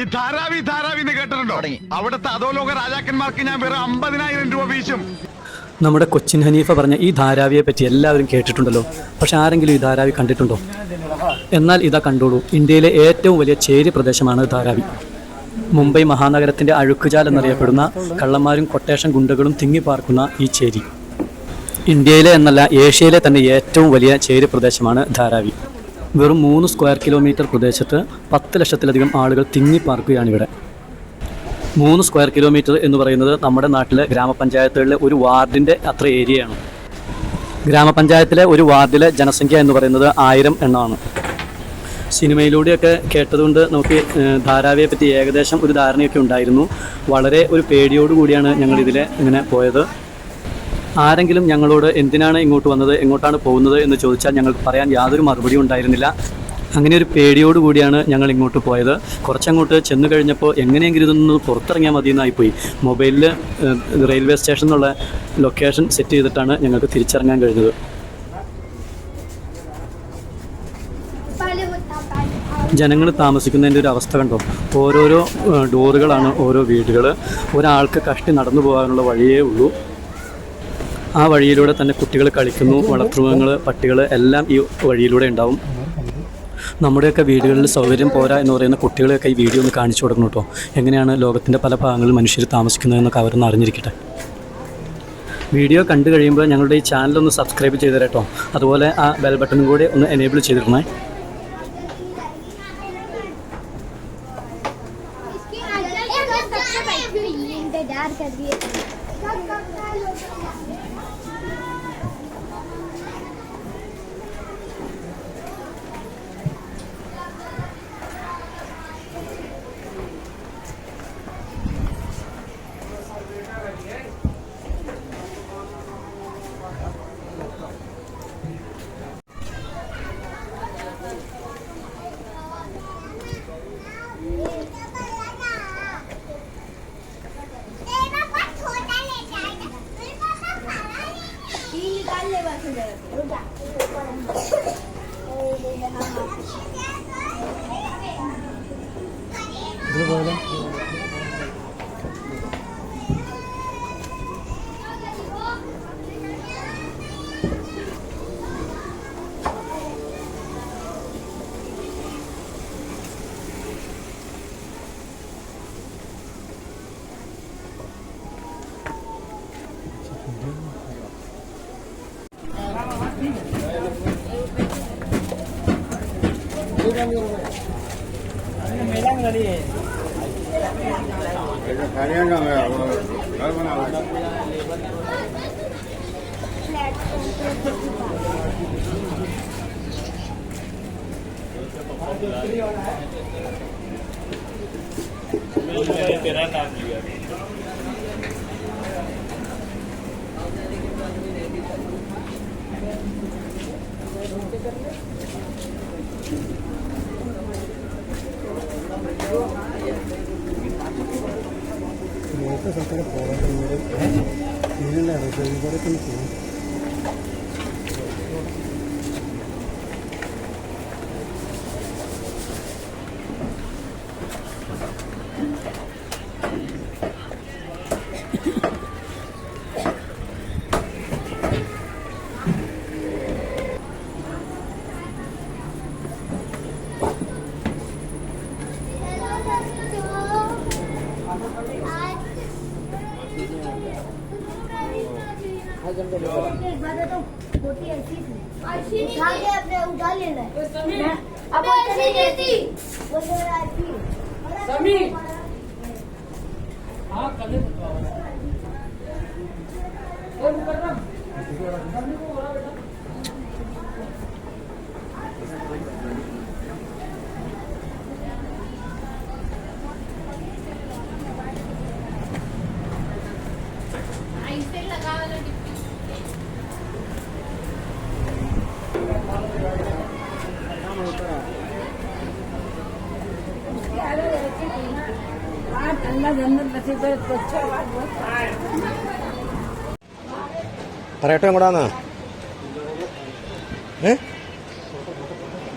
ഈ ധാരാവി എന്ന് കേട്ടിട്ടുണ്ടോ? അവിടുത്തെ അധോലോക രാജാക്കന്മാർക്ക് ഞാൻ വെറും 50,000 രൂപ വീശും. നമ്മുടെ കൊച്ചിൻ ഹനീഫ പറഞ്ഞ ഈ ധാരാവിയെ പറ്റി എല്ലാവരും കേട്ടിട്ടുണ്ടല്ലോ. പക്ഷെ ആരെങ്കിലും ഈ ധാരാവി കണ്ടിട്ടുണ്ടോ? എന്നാൽ ഇതാ കണ്ടോളൂ, ഇന്ത്യയിലെ ഏറ്റവും വലിയ ചേരി പ്രദേശമാണ് ധാരാവി. മുംബൈ മഹാനഗരത്തിൻ്റെ അഴുക്കുചാൽ എന്നറിയപ്പെടുന്ന കള്ളന്മാരും കൊട്ടേഷൻ ഗുണ്ടകളും തിങ്ങിപ്പാർക്കുന്ന ഈ ചേരി ഇന്ത്യയിലെ എന്നല്ല ഏഷ്യയിലെ തന്നെ ഏറ്റവും വലിയ ചേരി പ്രദേശമാണ് ധാരാവി. വെറും 3 സ്ക്വയർ കിലോമീറ്റർ പ്രദേശത്ത് 10 ലക്ഷത്തിലധികം ആളുകൾ തിങ്ങിപ്പാർക്കുകയാണിവിടെ. 3 സ്ക്വയർ കിലോമീറ്റർ എന്ന് പറയുന്നത് നമ്മുടെ നാട്ടിലെ ഗ്രാമപഞ്ചായത്തുകളിലെ ഒരു വാർഡിൻ്റെ അത്ര ഏരിയയാണ്. ഗ്രാമപഞ്ചായത്തിലെ ഒരു വാർഡിലെ ജനസംഖ്യ എന്ന് പറയുന്നത് 1000 എണ്ണമാണ്. സിനിമയിലൂടെയൊക്കെ കേട്ടതുകൊണ്ട് നമുക്ക് ധാരാവിയെ പറ്റി ഏകദേശം ഒരു ധാരണയൊക്കെ ഉണ്ടായിരുന്നു. വളരെ ഒരു പേടിയോടുകൂടിയാണ് ഞങ്ങളിതിലെ ഇങ്ങനെ പോയത്. ആരെങ്കിലും ഞങ്ങളോട് എന്തിനാണ് ഇങ്ങോട്ട് വന്നത്, എങ്ങോട്ടാണ് പോകുന്നത് എന്ന് ചോദിച്ചാൽ ഞങ്ങൾക്ക് പറയാൻ യാതൊരു മറുപടിയും ഉണ്ടായിരുന്നില്ല. അങ്ങനെ ഒരു പേടിയോടുകൂടിയാണ് ഞങ്ങൾ ഇങ്ങോട്ട് പോയത്. കുറച്ചങ്ങോട്ട് ചെന്ന് കഴിഞ്ഞപ്പോൾ എങ്ങനെയെങ്കിലും ഇതൊന്ന് പുറത്തിറങ്ങിയാൽ മതിയെന്നായിപ്പോയി. മൊബൈലിൽ റെയിൽവേ സ്റ്റേഷൻ എന്നുള്ള ലൊക്കേഷൻ സെറ്റ് ചെയ്തിട്ടാണ് ഞങ്ങൾക്ക് തിരിച്ചിറങ്ങാൻ കഴിഞ്ഞത്. ജനങ്ങൾ താമസിക്കുന്നതിൻ്റെ ഒരു അവസ്ഥ കണ്ടോ? ഓരോരോ ഡോറുകളാണ് ഓരോ വീടുകൾ. ഒരാൾക്ക് കഷ്ടി നടന്നു പോകാനുള്ള വഴിയേ ഉള്ളൂ. ആ വഴിയിലൂടെ തന്നെ കുട്ടികൾ കളിക്കുന്നു. വളർത്തുമൃഗങ്ങൾ, പട്ടികൾ എല്ലാം ഈ വഴിയിലൂടെ ഉണ്ടാവും. നമ്മുടെയൊക്കെ വീടുകളിൽ സൗകര്യം പോരാ എന്ന് പറയുന്ന കുട്ടികളെയൊക്കെ ഈ വീഡിയോ ഒന്ന് കാണിച്ചു കൊടുക്കണം കേട്ടോ. എങ്ങനെയാണ് ലോകത്തിൻ്റെ പല ഭാഗങ്ങളിൽ മനുഷ്യർ താമസിക്കുന്നതെന്നൊക്കെ അവരൊന്ന് അറിഞ്ഞിരിക്കട്ടെ. വീഡിയോ കണ്ടു കഴിയുമ്പോൾ ഞങ്ങളുടെ ഈ ചാനലൊന്ന് സബ്സ്ക്രൈബ് ചെയ്ത് തരട്ടോ. അതുപോലെ ആ ബെൽ ബട്ടണും കൂടി ഒന്ന് എനേബിൾ ചെയ്തിടണേ. പറയട്ടെ എങ്ങോട്ടാന്ന്?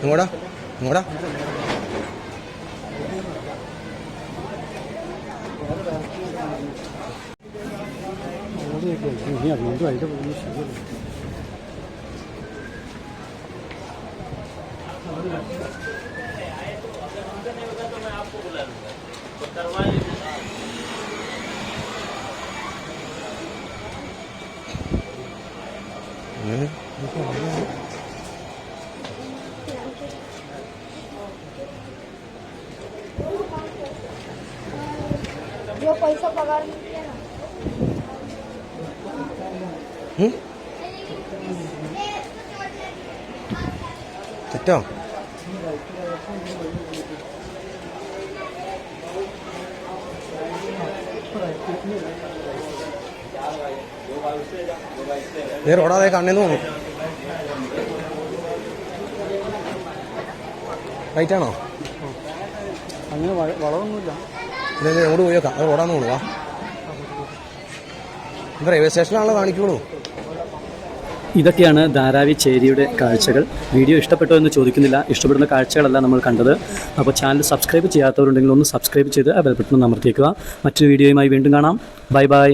എങ്ങോടാ? जो पैसा पगार मिलते हैं ना തെറ്റോ? നീ റോഡാതെ കണ്ണെന്ന് തോന്നുന്നു. റൈറ്റാണോ? അങ്ങനെ വളമൊന്നുമില്ല. അങ്ങോട്ട് പോയി നോക്കാം. അത് റോഡാന്ന് തോന്നുന്നു. വാ, ഇത് റെയിൽവേ സ്റ്റേഷനാണല്ലോ കാണിക്കുള്ളൂ. ഇതൊക്കെയാണ് ധാരാവി ചേരിയുടെ കാഴ്ചകൾ. വീഡിയോ ഇഷ്ടപ്പെട്ടോ എന്ന് ചോദിക്കുന്നില്ല, ഇഷ്ടപ്പെടുന്ന കാഴ്ചകളല്ല നമ്മൾ കണ്ടത്. അപ്പോൾ ചാനൽ സബ്സ്ക്രൈബ് ചെയ്യാത്തവരുണ്ടെങ്കിൽ ഒന്ന് സബ്സ്ക്രൈബ് ചെയ്ത് ആ ബെൽ ബട്ടൺ അമർത്തിയേക്കുക. മറ്റൊരു വീഡിയോയുമായി വീണ്ടും കാണാം. Bye bye.